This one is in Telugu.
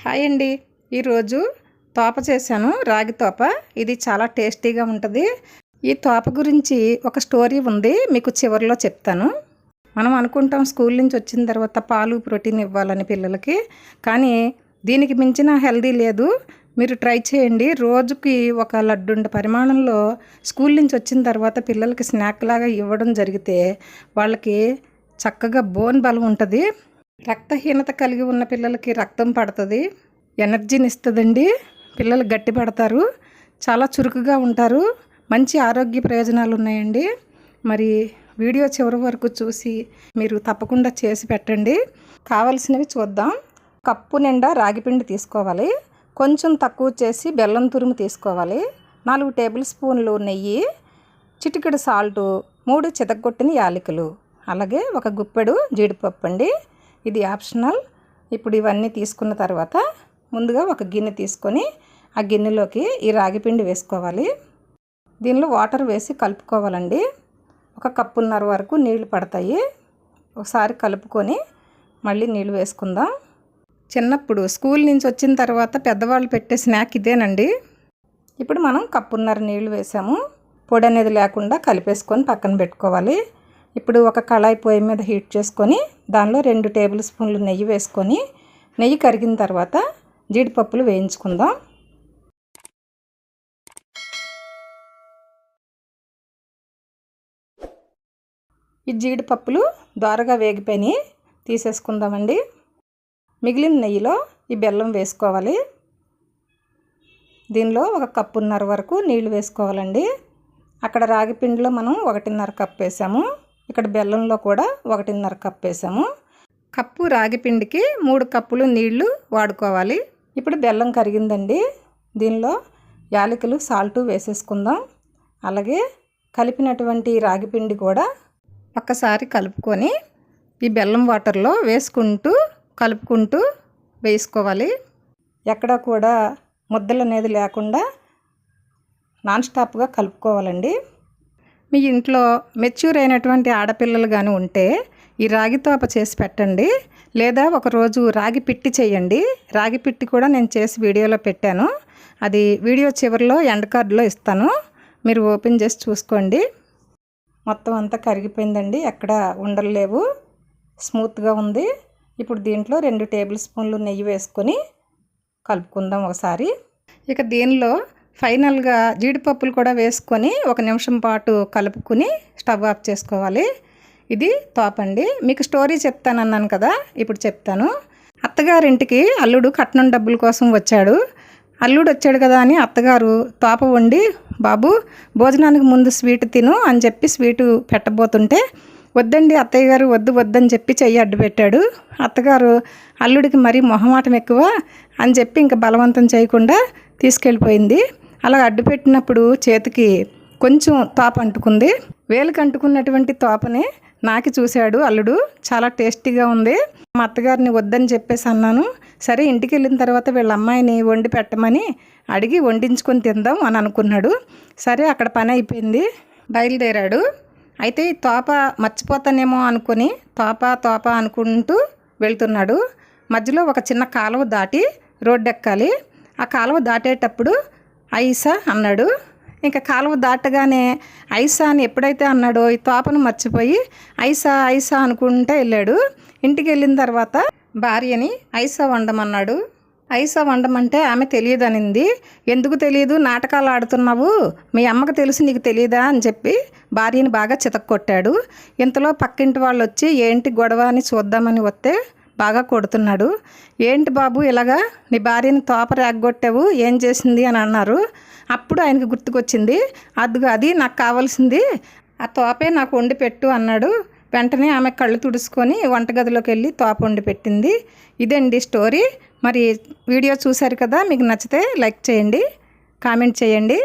హాయ్ అండి. ఈరోజు తోప చేశాను, రాగి తోప. ఇది చాలా టేస్టీగా ఉంటుంది. ఈ తోప గురించి ఒక స్టోరీ ఉంది, మీకు చివరిలో చెప్తాను. మనం అనుకుంటాం స్కూల్ నుంచి వచ్చిన తర్వాత పాలు ప్రోటీన్ ఇవ్వాలని పిల్లలకి, కానీ దీనికి మించిన హెల్దీ లేదు. మీరు ట్రై చేయండి. రోజుకి ఒక లడ్డుండ పరిమాణంలో స్కూల్ నుంచి వచ్చిన తర్వాత పిల్లలకి స్నాక్ లాగా ఇవ్వడం జరిగితే వాళ్ళకి చక్కగా బోన్ బలం ఉంటుంది. రక్తహీనత కలిగి ఉన్న పిల్లలకి రక్తం పడుతుంది, ఎనర్జీని ఇస్తుందండి. పిల్లలు గట్టి పడతారు, చాలా చురుకుగా ఉంటారు, మంచి ఆరోగ్య ప్రయోజనాలు ఉన్నాయండి. మరి వీడియో చివరి వరకు చూసి మీరు తప్పకుండా చేసి పెట్టండి. కావలసినవి చూద్దాం. కప్పు నిండా రాగిపిండి తీసుకోవాలి, కొంచెం తక్కువ చేసి బెల్లం తురుము తీసుకోవాలి, 4 టేబుల్ స్పూన్లు నెయ్యి, చిటికెడు సాల్టు, 3 చితగొట్టిన యాలకులు, అలాగే ఒక గుప్పెడు జీడిపప్పు అండి. ఇది ఆప్షనల్. ఇప్పుడు ఇవన్నీ తీసుకున్న తర్వాత ముందుగా ఒక గిన్నె తీసుకొని ఆ గిన్నెలోకి ఈ రాగిపిండి వేసుకోవాలి. దీనిలో వాటర్ వేసి కలుపుకోవాలండి. 1 కప్పున్నర వరకు నీళ్లు పడతాయి. ఒకసారి కలుపుకొని మళ్ళీ నీళ్ళు వేసుకుందాం. చిన్నప్పుడు స్కూల్ నుంచి వచ్చిన తర్వాత పెద్దవాళ్ళు పెట్టే స్నాక్ ఇదేనండి. ఇప్పుడు మనం కప్పున్నర నీళ్ళు వేసాము. పొడి అనేది లేకుండా కలిపేసుకొని పక్కన పెట్టుకోవాలి. ఇప్పుడు ఒక కళాయి పొయ్యి మీద హీట్ చేసుకొని దానిలో 2 టేబుల్ స్పూన్లు నెయ్యి వేసుకొని, నెయ్యి కరిగిన తర్వాత జీడిపప్పులు వేయించుకుందాం. ఈ జీడిపప్పులు దోరగా వేగిపోయి తీసేసుకుందామండి. మిగిలిన నెయ్యిలో ఈ బెల్లం వేసుకోవాలి. దీనిలో 1 కప్పున్నర వరకు నీళ్లు వేసుకోవాలండి. అక్కడ రాగిపిండిలో మనం 1.5 కప్పు వేసాము, ఇక్కడ బెల్లంలో కూడా 1.5 కప్పు వేసాము. కప్పు రాగిపిండికి 3 కప్పులు నీళ్లు వాడుకోవాలి. ఇప్పుడు బెల్లం కరిగిందండి. దీనిలో యాలకులు, సాల్టు వేసేసుకుందాం. అలాగే కలిపినటువంటి రాగిపిండి కూడా ఒక్కసారి కలుపుకొని ఈ బెల్లం వాటర్లో వేసుకుంటూ కలుపుకుంటూ వేసుకోవాలి. ఎక్కడ కూడా ముద్దలు అనేది లేకుండా నాన్ స్టాప్గా కలుపుకోవాలండి. మీ ఇంట్లో మెచ్యూర్ అయినటువంటి ఆడపిల్లలు కానీ ఉంటే ఈ రాగి తోప చేసి పెట్టండి, లేదా ఒకరోజు రాగి పిట్టి చేయండి. రాగి పిట్టి కూడా నేను చేసి వీడియోలో పెట్టాను, అది వీడియో చివరిలో ఎండ్ కార్డులో ఇస్తాను, మీరు ఓపెన్ చేసి చూసుకోండి. మొత్తం అంతా కరిగిపోయిందండి, ఎక్కడ ఉండలు లేవు, స్మూత్గా ఉంది. ఇప్పుడు దీంట్లో 2 టేబుల్ స్పూన్లు నెయ్యి వేసుకొని కలుపుకుందాం ఒకసారి. ఇక దీనిలో ఫైనల్గా జీడిపప్పులు కూడా వేసుకొని 1 నిమిషం పాటు కలుపుకుని స్టవ్ ఆఫ్ చేసుకోవాలి. ఇది తోపండి. మీకు స్టోరీ చెప్తానన్నాను కదా, ఇప్పుడు చెప్తాను. అత్తగారింటికి అల్లుడు కట్నం డబ్బుల కోసం వచ్చాడు. అల్లుడు వచ్చాడు కదా అని అత్తగారు తోప వండి, బాబు భోజనానికి ముందు స్వీట్ తిను అని చెప్పి స్వీటు పెట్టబోతుంటే, వద్దండి అత్తయ్య గారు, వద్దని చెప్పి చెయ్యి అడ్డు పెట్టాడు. అత్తగారు అల్లుడికి మరీ మొహమాటం ఎక్కువ అని చెప్పి ఇంకా బలవంతం చేయకుండా తీసుకెళ్ళిపోయింది. అలా అడ్డు పెట్టినప్పుడు చేతికి కొంచెం తోప అంటుకుంది. వేలుకి అంటుకున్నటువంటి తోపని నాకి చూశాడు అల్లుడు. చాలా టేస్టీగా ఉంది. మా అత్తగారిని వద్దని చెప్పేసి అన్నాను. సరే ఇంటికి వెళ్ళిన తర్వాత వీళ్ళ అమ్మాయిని వండి పెట్టమని అడిగి వండించుకొని తిందాం అని అనుకున్నాడు. సరే అక్కడ పని అయిపోయింది, బయలుదేరాడు. అయితే ఈ తోప మర్చిపోతానేమో అనుకుని తోప అనుకుంటూ వెళ్తున్నాడు. మధ్యలో ఒక చిన్న కాలువ దాటి రోడ్డు ఎక్కాలి. ఆ కాలువ దాటేటప్పుడు ఐసా అన్నాడు. ఇంకా కాలువ దాటగానే ఐసా అని ఎప్పుడైతే అన్నాడో ఈ తోపను మర్చిపోయి ఐసా అనుకుంటూ వెళ్ళాడు. ఇంటికి వెళ్ళిన తర్వాత భార్యని ఐసా వండమన్నాడు. ఐసా వండమంటే ఆమె తెలియదనింది. ఎందుకు తెలియదు, నాటకాలు ఆడుతున్నావు, మీ అమ్మకు తెలుసు నీకు తెలియదా అని చెప్పి భార్యని బాగా చితక్కొట్టాడు. ఇంతలో పక్కింటి వాళ్ళు వచ్చి ఏంటి గొడవ అని చూద్దామని వస్తే బాగా కొడుతున్నాడు. ఏంటి బాబు ఇలాగా నీ భార్యని తోప రేగొట్టావు, ఏం చేసింది అని అన్నారు. అప్పుడు ఆయనకు గుర్తుకొచ్చింది, అది నాకు కావాల్సింది, ఆ తోపే నాకు వండి పెట్టు అన్నాడు. వెంటనే ఆమె కళ్ళు తుడుచుకొని వంటగదిలోకి వెళ్ళి తోప వండి పెట్టింది. ఇదండి స్టోరీ. మరి వీడియో చూశారు కదా, మీకు నచ్చితే లైక్ చేయండి, కామెంట్ చేయండి.